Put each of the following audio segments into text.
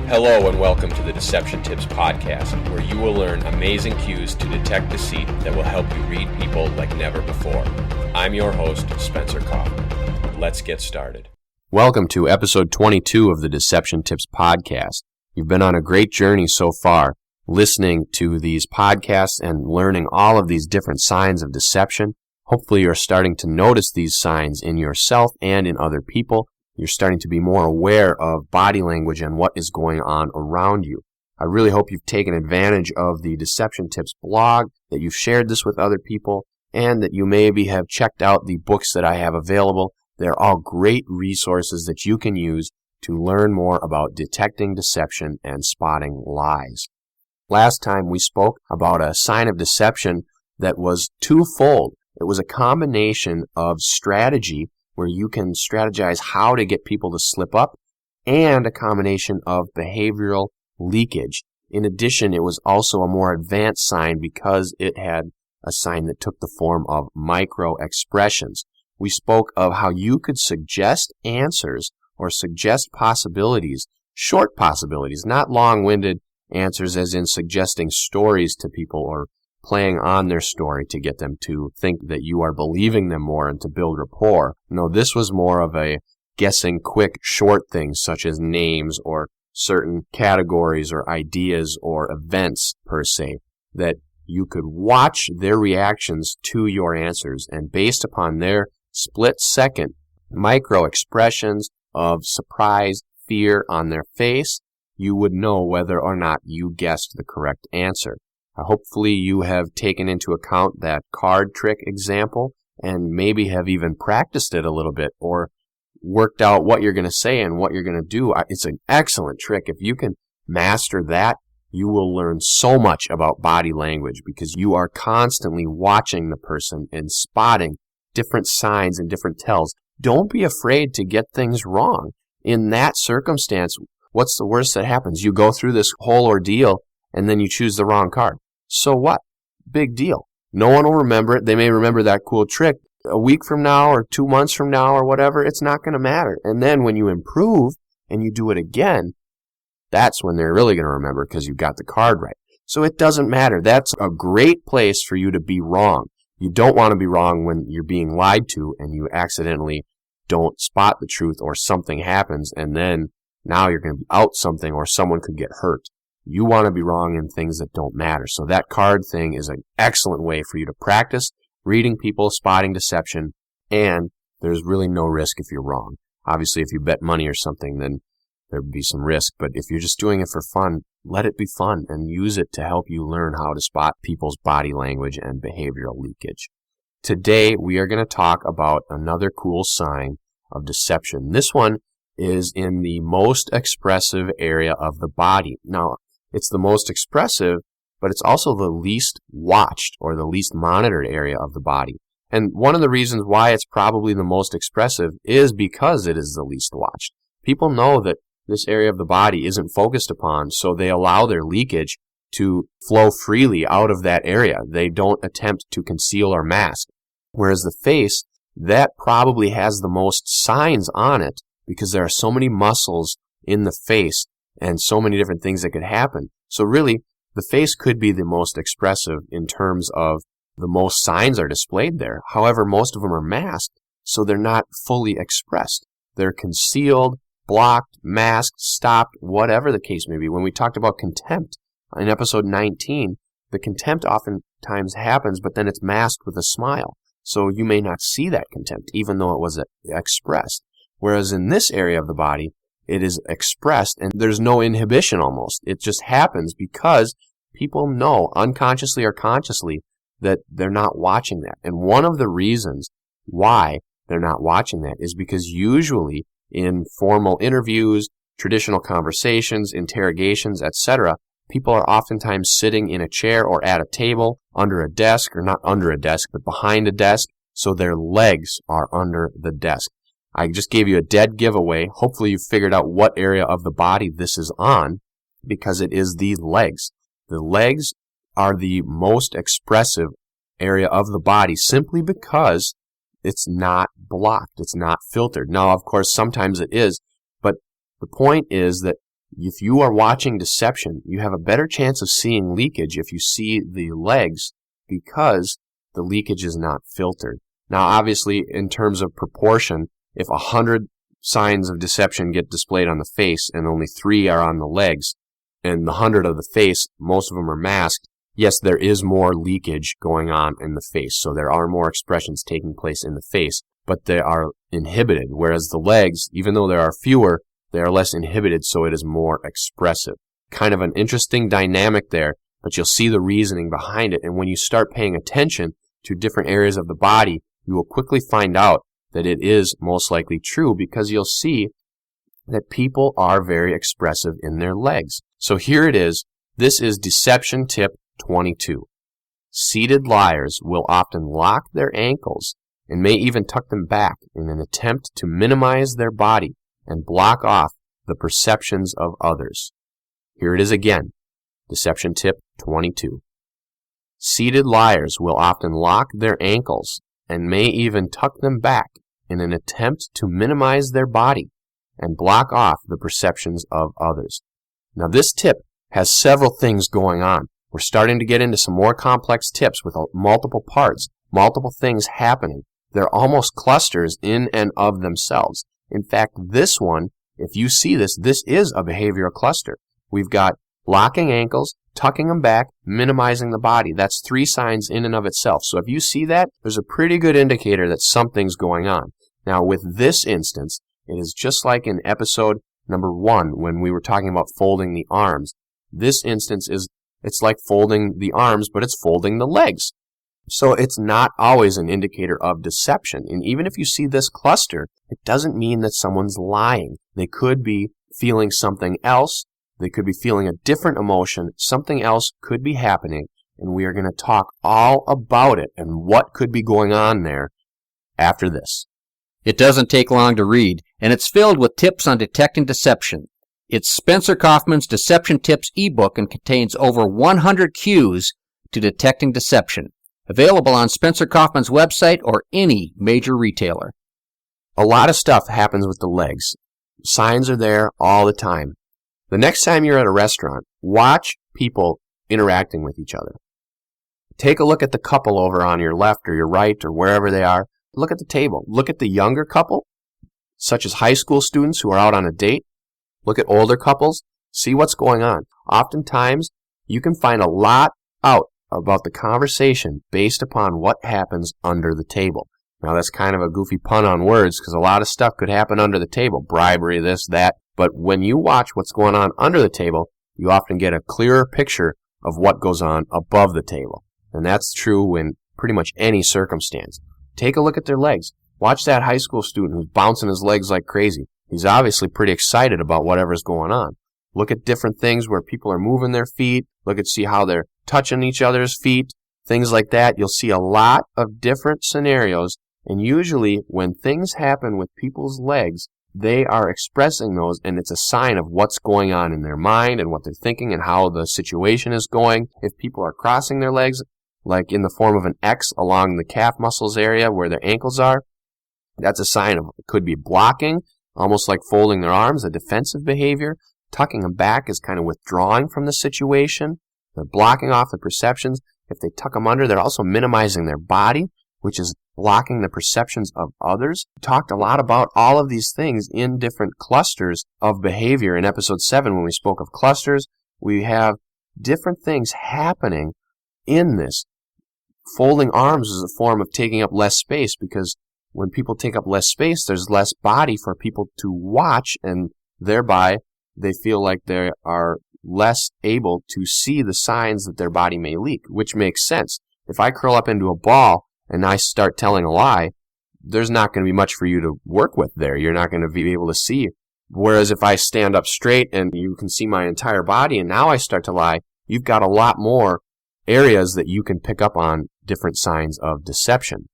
Hello and welcome to the Deception Tips podcast, where you will learn amazing cues to detect deceit that will help you read people like never before. I'm your host, Spencer Kaufman. Let's get started. Welcome to episode 22 of the Deception Tips podcast. You've been on a great journey so far, listening to these podcasts and learning all of these different signs of deception. Hopefully you're starting to notice these signs in yourself and in other people. You're starting to be more aware of body language and what is going on around you. I really hope you've taken advantage of the Deception Tips blog, that you've shared this with other people, and that you maybe have checked out the books that I have available. They're all great resources that you can use to learn more about detecting deception and spotting lies. Last time we spoke about a sign of deception that was twofold. It was a combination of strategy, where you can strategize how to get people to slip up, and a combination of behavioral leakage. In addition, it was also a more advanced sign because it had a sign that took the form of micro-expressions. We spoke of how you could suggest answers or suggest possibilities, short possibilities, not long-winded answers as in suggesting stories to people or playing on their story to get them to think that you are believing them more and to build rapport. No, this was more of a guessing quick, short things such as names or certain categories or ideas or events per se, that you could watch their reactions to your answers, and based upon their split-second micro-expressions of surprise, fear on their face, you would know whether or not you guessed the correct answer. Hopefully you have taken into account that card trick example and maybe have even practiced it a little bit or worked out what you're going to say and what you're going to do. It's an excellent trick. If you can master that, you will learn so much about body language because you are constantly watching the person and spotting different signs and different tells. Don't be afraid to get things wrong. In that circumstance, what's the worst that happens? You go through this whole ordeal and then you choose the wrong card. So what? Big deal. No one will remember it. They may remember that cool trick a week from now or 2 months from now or whatever. It's not going to matter. And then when you improve and you do it again, that's when they're really going to remember because you got the card right. So it doesn't matter. That's a great place for you to be wrong. You don't want to be wrong when you're being lied to and you accidentally don't spot the truth or something happens and then now you're going to be out something or someone could get hurt. You want to be wrong in things that don't matter. So that card thing is an excellent way for you to practice reading people, spotting deception, and there's really no risk if you're wrong. Obviously, if you bet money or something, then there would be some risk. But if you're just doing it for fun, let it be fun and use it to help you learn how to spot people's body language and behavioral leakage. Today, we are going to talk about another cool sign of deception. This one is in the most expressive area of the body. Now, it's the most expressive, but it's also the least watched or the least monitored area of the body. And one of the reasons why it's probably the most expressive is because it is the least watched. People know that this area of the body isn't focused upon, so they allow their leakage to flow freely out of that area. They don't attempt to conceal or mask. Whereas the face, that probably has the most signs on it because there are so many muscles in the face and so many different things that could happen. So really, the face could be the most expressive in terms of the most signs are displayed there. However, most of them are masked, so they're not fully expressed. They're concealed, blocked, masked, stopped, whatever the case may be. When we talked about contempt in episode 19, the contempt oftentimes happens, but then it's masked with a smile. So you may not see that contempt, even though it was expressed. Whereas in this area of the body, it is expressed, and there's no inhibition almost. It just happens because people know, unconsciously or consciously, that they're not watching that. And one of the reasons why they're not watching that is because usually in formal interviews, traditional conversations, interrogations, etc., people are oftentimes sitting in a chair or at a table, under a desk, or not under a desk, but behind a desk, so their legs are under the desk. I just gave you a dead giveaway. Hopefully you figured out what area of the body this is on, because it is the legs. The legs are the most expressive area of the body simply because it's not blocked. It's not filtered. Now, of course, sometimes it is, but the point is that If you are watching deception, you have a better chance of seeing leakage if you see the legs because the leakage is not filtered. Now, obviously, in terms of proportion, if 100 signs of deception get displayed on the face and only 3 are on the legs, and the 100 of the face, most of them are masked, yes, there is more leakage going on in the face. So there are more expressions taking place in the face, but they are inhibited. Whereas the legs, even though there are fewer, they are less inhibited, so it is more expressive. Kind of an interesting dynamic there, but you'll see the reasoning behind it. And when you start paying attention to different areas of the body, you will quickly find out that it is most likely true because you'll see that people are very expressive in their legs. So here it is. This is deception tip 22. Seated liars will often lock their ankles and may even tuck them back in an attempt to minimize their body and block off the perceptions of others. Here it is again. Deception tip 22. Seated liars will often lock their ankles and may even tuck them back in an attempt to minimize their body and block off the perceptions of others. Now this tip has several things going on. We're starting to get into some more complex tips with multiple parts, multiple things happening. They're almost clusters in and of themselves. In fact, this one, if you see this, this is a behavioral cluster. We've got locking ankles, tucking them back, minimizing the body. That's 3 signs in and of itself. So if you see that, there's a pretty good indicator that something's going on. Now with this instance, it is just like in episode number 1 when we were talking about folding the arms. This instance it's like folding the arms, but it's folding the legs. So it's not always an indicator of deception. And even if you see this cluster, it doesn't mean that someone's lying. They could be feeling something else. They could be feeling a different emotion. Something else could be happening. And we are going to talk all about it and what could be going on there after this. It doesn't take long to read, and it's filled with tips on detecting deception. It's Spencer Kaufman's Deception Tips ebook and contains over 100 cues to detecting deception. Available on Spencer Kaufman's website or any major retailer. A lot of stuff happens with the legs. Signs are there all the time. The next time you're at a restaurant, watch people interacting with each other. Take a look at the couple over on your left or your right or wherever they are. Look at the table. Look at the younger couple, such as high school students who are out on a date. Look at older couples. See what's going on. Oftentimes, you can find a lot out about the conversation based upon what happens under the table. Now, that's kind of a goofy pun on words because a lot of stuff could happen under the table. Bribery, this, that. But when you watch what's going on under the table, you often get a clearer picture of what goes on above the table. And that's true in pretty much any circumstance. Take a look at their legs. Watch that high school student who's bouncing his legs like crazy. He's obviously pretty excited about whatever's going on. Look at different things where people are moving their feet. Look at see how they're touching each other's feet. Things like that. You'll see a lot of different scenarios. And usually when things happen with people's legs, they are expressing those, and it's a sign of what's going on in their mind and what they're thinking and how the situation is going. If people are crossing their legs, like in the form of an X along the calf muscles area where their ankles are, that's a sign of, it could be blocking, almost like folding their arms, a defensive behavior. Tucking them back is kind of withdrawing from the situation. They're blocking off the perceptions. If they tuck them under, they're also minimizing their body, which is blocking the perceptions of others. We talked a lot about all of these things in different clusters of behavior. In episode 7, when we spoke of clusters, we have different things happening in this. Folding arms is a form of taking up less space because when people take up less space, there's less body for people to watch, and thereby they feel like they are less able to see the signs that their body may leak, which makes sense. If I curl up into a ball and I start telling a lie, there's not going to be much for you to work with there. You're not going to be able to see. Whereas if I stand up straight and you can see my entire body and now I start to lie, you've got a lot more areas that you can pick up on different signs of deception.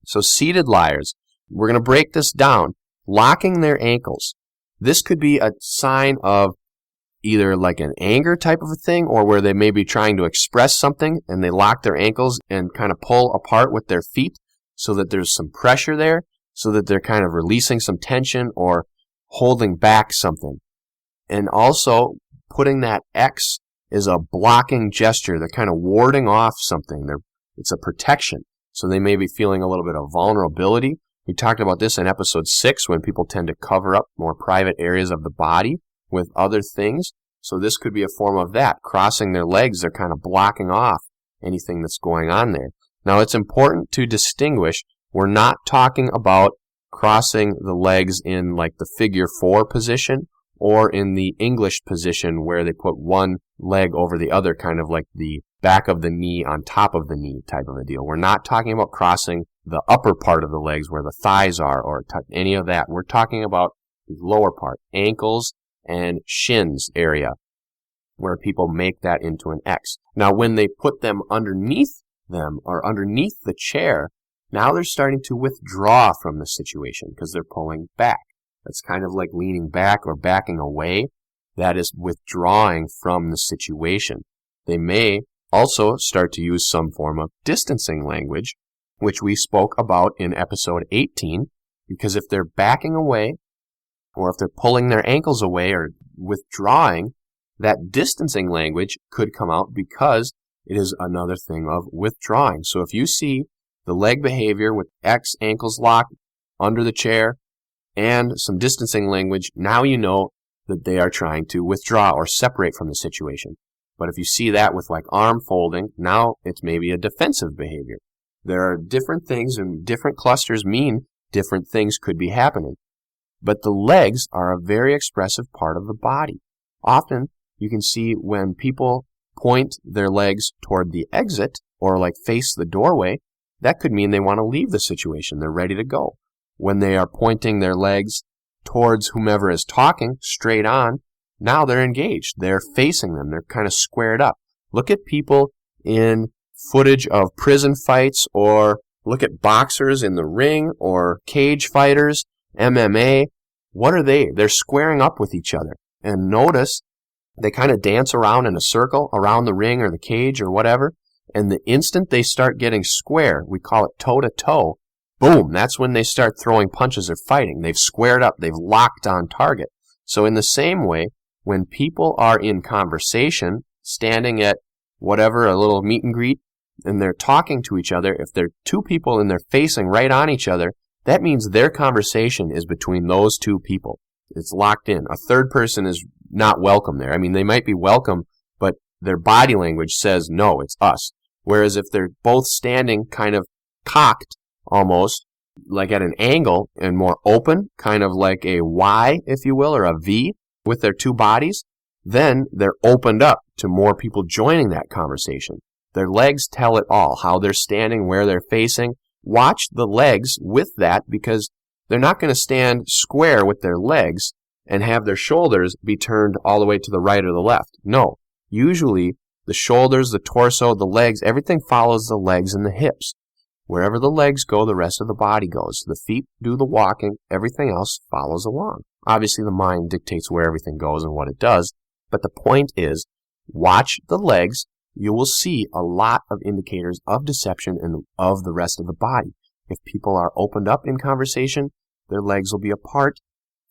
So seated liars, we're going to break this down. Locking their ankles. This could be a sign of either like an anger type of a thing or where they may be trying to express something and they lock their ankles and kind of pull apart with their feet so that there's some pressure there, so that they're kind of releasing some tension or holding back something. And also putting that X is a blocking gesture. They're kind of warding off something. It's a protection. So they may be feeling a little bit of vulnerability. We talked about this in episode 6 when people tend to cover up more private areas of the body with other things. So this could be a form of that. Crossing their legs, they're kind of blocking off anything that's going on there. Now it's important to distinguish. We're not talking about crossing the legs in like the figure 4 position or in the English position where they put one leg over the other, kind of like the back of the knee on top of the knee type of a deal. We're not talking about crossing the upper part of the legs where the thighs are or any of that. We're talking about the lower part, ankles and shins area, where people make that into an X. Now when they put them underneath them or underneath the chair, now they're starting to withdraw from the situation because they're pulling back. That's kind of like leaning back or backing away. That is withdrawing from the situation. They may also start to use some form of distancing language, which we spoke about in episode 18, because if they're backing away or if they're pulling their ankles away or withdrawing, that distancing language could come out because it is another thing of withdrawing. So if you see the leg behavior with X, ankles locked under the chair, and some distancing language, now you know that they are trying to withdraw or separate from the situation. But if you see that with like arm folding, now it's maybe a defensive behavior. There are different things and different clusters mean different things could be happening. But the legs are a very expressive part of the body. Often you can see when people point their legs toward the exit or like face the doorway, that could mean they want to leave the situation. They're ready to go. When they are pointing their legs towards whomever is talking straight on, now they're engaged. They're facing them. They're kind of squared up. Look at people in footage of prison fights, or look at boxers in the ring or cage fighters, MMA. What are they? They're squaring up with each other. And notice they kind of dance around in a circle around the ring or the cage or whatever. And the instant they start getting square, we call it toe-to-toe, boom, that's when they start throwing punches or fighting. They've squared up. They've locked on target. So in the same way, when people are in conversation, standing at whatever, a little meet and greet, and they're talking to each other, if they're two people and they're facing right on each other, that means their conversation is between those two people. It's locked in. A third person is not welcome there. I mean, they might be welcome, but their body language says, no, it's us. Whereas if they're both standing kind of cocked, almost like at an angle and more open, kind of like a Y, if you will, or a V with their two bodies, then they're opened up to more people joining that conversation. Their legs tell it all, how they're standing, where they're facing. Watch the legs with that, because they're not going to stand square with their legs and have their shoulders be turned all the way to the right or the left. No, usually the shoulders, the torso, the legs, everything follows the legs and the hips. Wherever the legs go, the rest of the body goes. The feet do the walking. Everything else follows along. Obviously, the mind dictates where everything goes and what it does. But the point is, watch the legs. You will see a lot of indicators of deception and of the rest of the body. If people are opened up in conversation, their legs will be apart,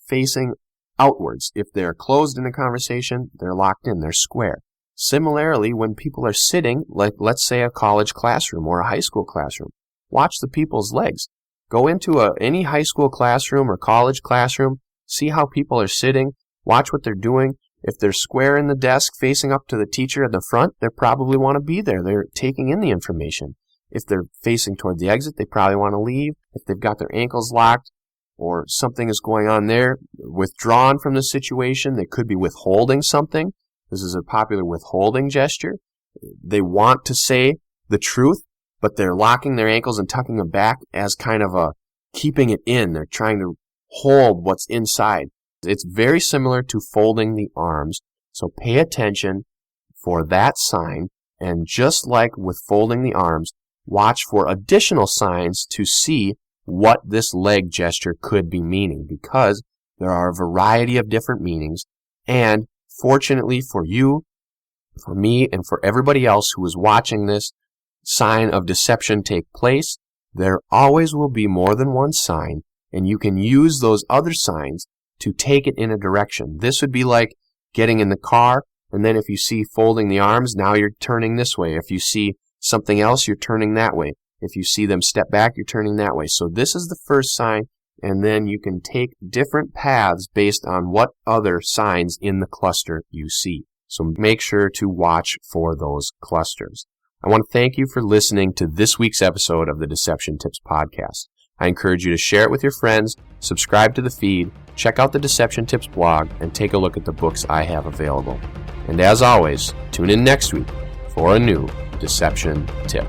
facing outwards. If they're closed in a conversation, they're locked in. They're square. Similarly, when people are sitting, like let's say a college classroom or a high school classroom, watch the people's legs. Go into any high school classroom or college classroom, see how people are sitting, watch what they're doing. If they're square in the desk facing up to the teacher at the front, they probably want to be there. They're taking in the information. If they're facing toward the exit, they probably want to leave. If they've got their ankles locked or something is going on there, withdrawn from the situation, they could be withholding something. This is a popular withholding gesture. They want to say the truth, but they're locking their ankles and tucking them back as kind of a keeping it in. They're trying to hold what's inside. It's very similar to folding the arms. So pay attention for that sign. And just like with folding the arms, watch for additional signs to see what this leg gesture could be meaning, because there are a variety of different meanings. And fortunately for you, for me, and for everybody else who is watching this sign of deception take place, there always will be more than one sign, and you can use those other signs to take it in a direction. This would be like getting in the car, and then if you see folding the arms, now you're turning this way. If you see something else, you're turning that way. If you see them step back, you're turning that way. So this is the first sign, and then you can take different paths based on what other signs in the cluster you see. So make sure to watch for those clusters. I want to thank you for listening to this week's episode of the Deception Tips Podcast. I encourage you to share it with your friends, subscribe to the feed, check out the Deception Tips blog, and take a look at the books I have available. And as always, tune in next week for a new Deception Tip.